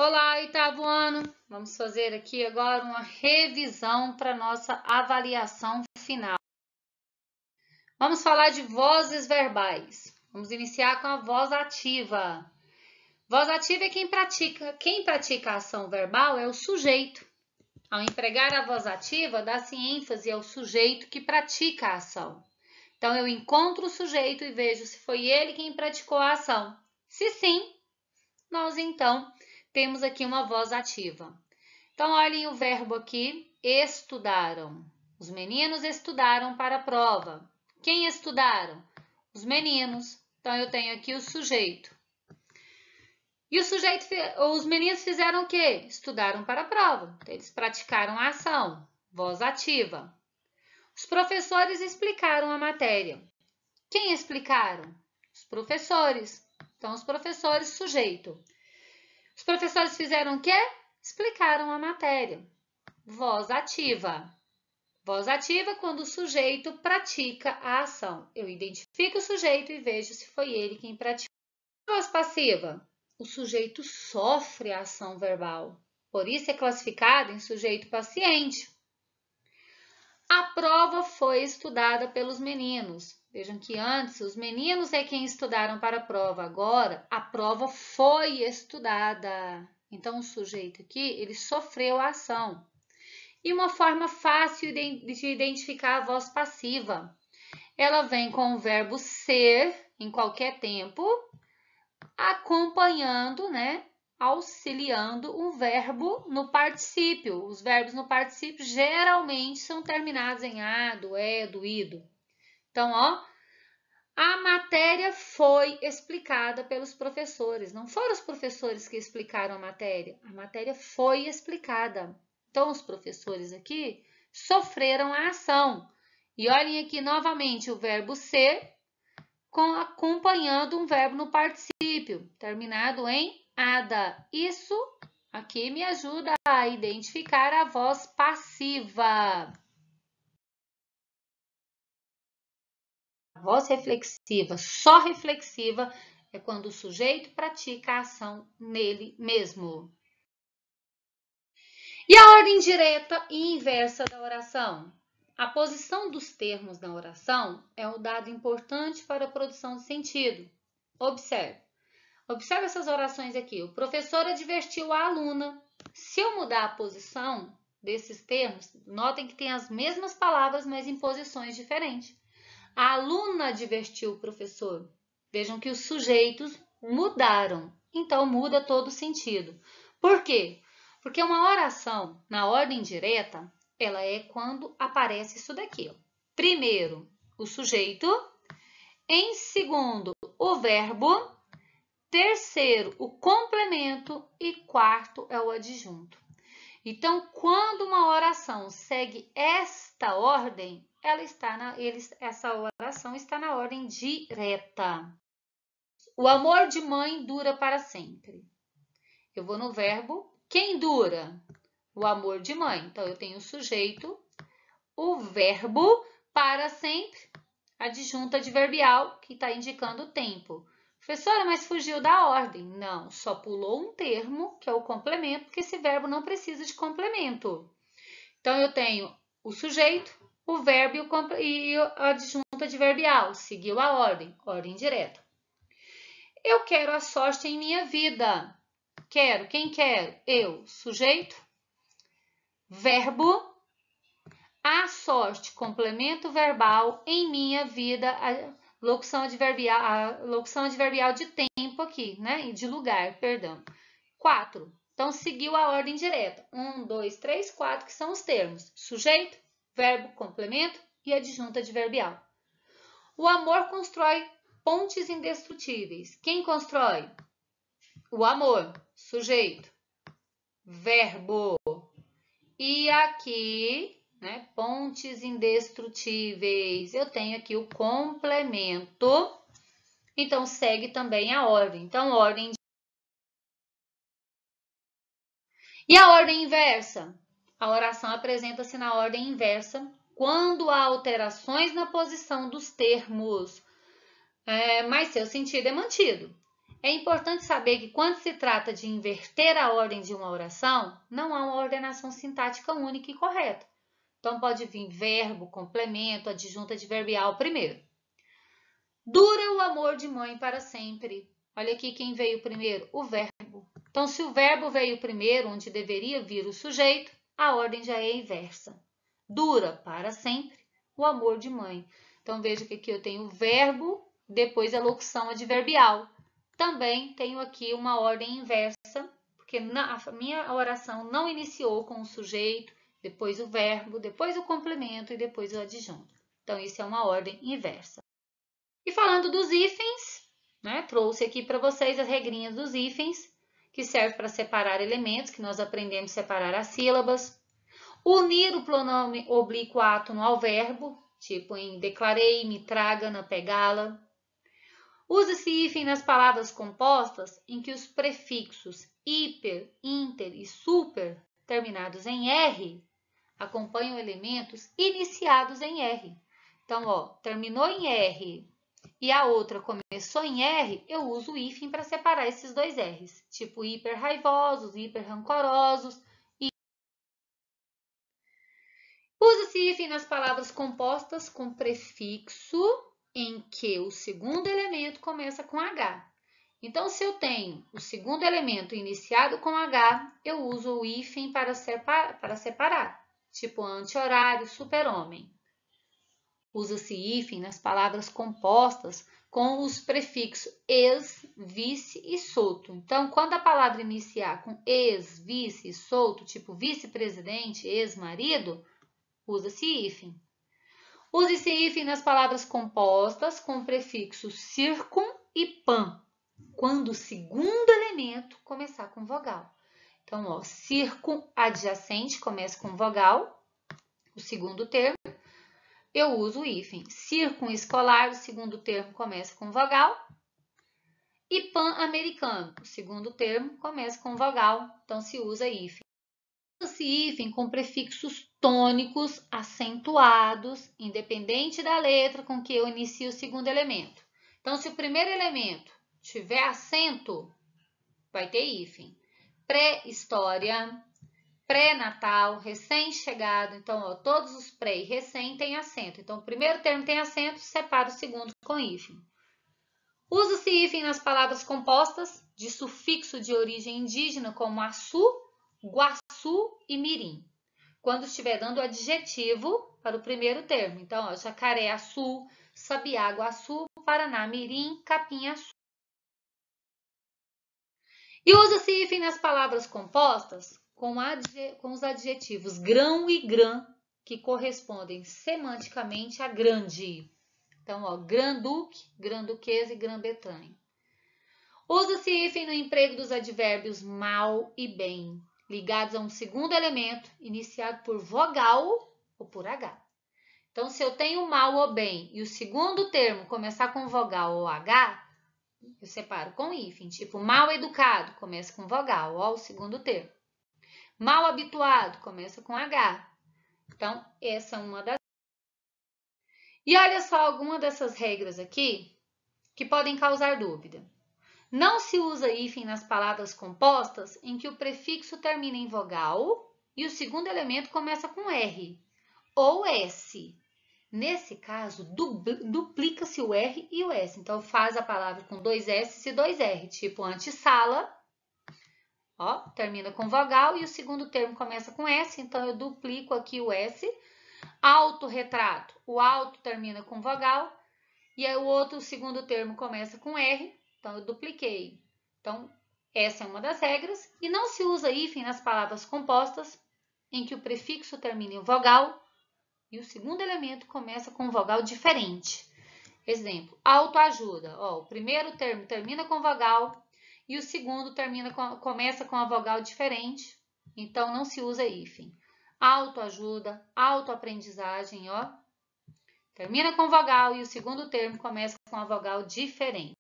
Olá, oitavo ano! Vamos fazer aqui agora uma revisão para nossa avaliação final. Vamos falar de vozes verbais. Vamos iniciar com a voz ativa. Voz ativa é quem pratica a ação verbal é o sujeito. Ao empregar a voz ativa, dá-se ênfase ao sujeito que pratica a ação. Então, eu encontro o sujeito e vejo se foi ele quem praticou a ação. Se sim, nós então temos aqui uma voz ativa. Então, olhem o verbo aqui, estudaram. Os meninos estudaram para a prova. Quem estudaram? Os meninos. Então, eu tenho aqui o sujeito. E os meninos fizeram o quê? Estudaram para a prova. Então, eles praticaram a ação, voz ativa. Os professores explicaram a matéria. Quem explicaram? Os professores. Então, os professores, sujeito. Os professores fizeram o quê? Explicaram a matéria. Voz ativa. Voz ativa quando o sujeito pratica a ação. Eu identifico o sujeito e vejo se foi ele quem praticou. Voz passiva. O sujeito sofre a ação verbal. Por isso é classificado em sujeito paciente. A prova foi estudada pelos meninos. Vejam que antes os meninos é quem estudaram para a prova. Agora, a prova foi estudada. Então, o sujeito aqui, ele sofreu a ação. E uma forma fácil de identificar a voz passiva. Ela vem com o verbo ser, em qualquer tempo, acompanhando, auxiliando um verbo no particípio. Os verbos no particípio geralmente são terminados em a, do, é, do, ido. Então, a matéria foi explicada pelos professores. Não foram os professores que explicaram a matéria foi explicada. Então, os professores aqui sofreram a ação. E olhem aqui novamente o verbo ser acompanhando um verbo no particípio, terminado em ada. Isso aqui me ajuda a identificar a voz passiva. A voz reflexiva, só reflexiva, é quando o sujeito pratica a ação nele mesmo. E a ordem direta e inversa da oração? A posição dos termos na oração é um dado importante para a produção de sentido. Observe essas orações aqui. O professor advertiu a aluna. Se eu mudar a posição desses termos, notem que tem as mesmas palavras, mas em posições diferentes. A aluna advertiu o professor. Vejam que os sujeitos mudaram. Então, muda todo o sentido. Por quê? Porque uma oração na ordem direta, ela é quando aparece isso daqui. Primeiro, o sujeito. Em segundo, o verbo. Terceiro, o complemento. E quarto é o adjunto. Então, quando uma oração segue esta ordem, essa oração está na ordem direta. O amor de mãe dura para sempre. Eu vou no verbo. Quem dura? O amor de mãe. Então, eu tenho o sujeito, o verbo para sempre, adjunto adverbial, que está indicando o tempo. Professora, mas fugiu da ordem. Não, só pulou um termo, que é o complemento, porque esse verbo não precisa de complemento. Então, eu tenho o sujeito, o verbo e o adjunto adverbial. Seguiu a ordem direta. Eu quero a sorte em minha vida. Quero, quem quer? Eu, sujeito, verbo, a sorte, complemento verbal, em minha vida, a locução adverbial de tempo aqui, né? De lugar, perdão. 4. Então, seguiu a ordem direta. 1, 2, 3, 4, que são os termos. Sujeito, verbo, complemento e adjunto adverbial. O amor constrói pontes indestrutíveis. Quem constrói? O amor, sujeito, verbo. E aqui, pontes indestrutíveis. Eu tenho aqui o complemento. Então, segue também a ordem. Então, ordem. E a ordem inversa? A oração apresenta-se na ordem inversa quando há alterações na posição dos termos, mas seu sentido é mantido. É importante saber que quando se trata de inverter a ordem de uma oração, não há uma ordenação sintática única e correta. Então, pode vir verbo, complemento, adjunta adverbial primeiro. Dura o amor de mãe para sempre. Olha aqui quem veio primeiro, o verbo. Então, se o verbo veio primeiro, onde deveria vir o sujeito, a ordem já é inversa. Dura para sempre o amor de mãe. Então, veja que aqui eu tenho o verbo, depois a locução adverbial. Também tenho aqui uma ordem inversa, porque a minha oração não iniciou com o sujeito, depois o verbo, depois o complemento e depois o adjunto. Então, isso é uma ordem inversa. E falando dos hífens, né, trouxe aqui para vocês as regrinhas dos hífens, que serve para separar elementos, que nós aprendemos a separar as sílabas. Unir o pronome oblíquo átono ao verbo, tipo em declarei-me, traga-na, pegá-la. Usa-se hífen nas palavras compostas em que os prefixos hiper, inter e super, terminados em R, acompanham elementos iniciados em R. Então, ó, terminou em R e a outra começou em R, eu uso o hífen para separar esses dois R's, tipo hiper raivosos, hiper rancorosos. Usa-se hífen nas palavras compostas com prefixo em que o segundo elemento começa com H. Então, se eu tenho o segundo elemento iniciado com H, eu uso o hífen para separar, tipo anti-horário, super-homem. Usa-se hífen nas palavras compostas com os prefixos ex, vice e solto. Então, quando a palavra iniciar com ex, vice e solto, tipo vice-presidente, ex-marido, usa-se hífen. Use-se hífen nas palavras compostas com prefixos circum e pan, quando o segundo elemento começar com vogal. Então, ó, circum adjacente começa com vogal, o segundo termo, eu uso o hífen. Circum escolar, o segundo termo começa com vogal. E pan-americano, o segundo termo começa com vogal, então se usa hífen. Usa-se hífen com prefixos tônicos acentuados, independente da letra com que eu inicio o segundo elemento. Então, se o primeiro elemento tiver acento, vai ter hífen. Pré-história, pré-natal, recém-chegado. Então, ó, todos os pré e recém têm acento. Então, o primeiro termo tem acento, separa o segundo com hífen. Usa-se hífen nas palavras compostas de sufixo de origem indígena, como açu, guaçu e mirim, quando estiver dando adjetivo para o primeiro termo. Então, ó, jacaré-açu, sabiá-guaçu, paraná-mirim, capim-açu. E usa-se hífen nas palavras compostas com os adjetivos grão e grã, que correspondem semanticamente a grande. Então, ó, Grand-Duque, Grã-Duquesa e Grã-Bretanha. Usa-se hífen no emprego dos advérbios mal e bem, ligados a um segundo elemento, iniciado por vogal ou por H. Então, se eu tenho mal ou bem e o segundo termo começar com vogal ou H, eu separo com hífen, tipo mal educado, começa com vogal, ó, o segundo termo. Mal habituado, começa com H. Então, essa é uma das. E olha só alguma dessas regras aqui que podem causar dúvida. Não se usa hífen nas palavras compostas em que o prefixo termina em vogal e o segundo elemento começa com R ou S. Nesse caso, duplica-se o R e o S. Então, faz a palavra com dois S e dois R, tipo antessala, ó, termina com vogal e o segundo termo começa com S, então eu duplico aqui o S. Autorretrato, o auto termina com vogal e o outro, o segundo termo, começa com R, então eu dupliquei. Então, essa é uma das regras. E não se usa hífen nas palavras compostas em que o prefixo termina em vogal e o segundo elemento começa com um vogal diferente. Exemplo, autoajuda. Ó, o primeiro termo termina com vogal e o segundo começa com a vogal diferente, então não se usa hífen. Autoajuda, autoaprendizagem, ó, termina com vogal e o segundo termo começa com a vogal diferente.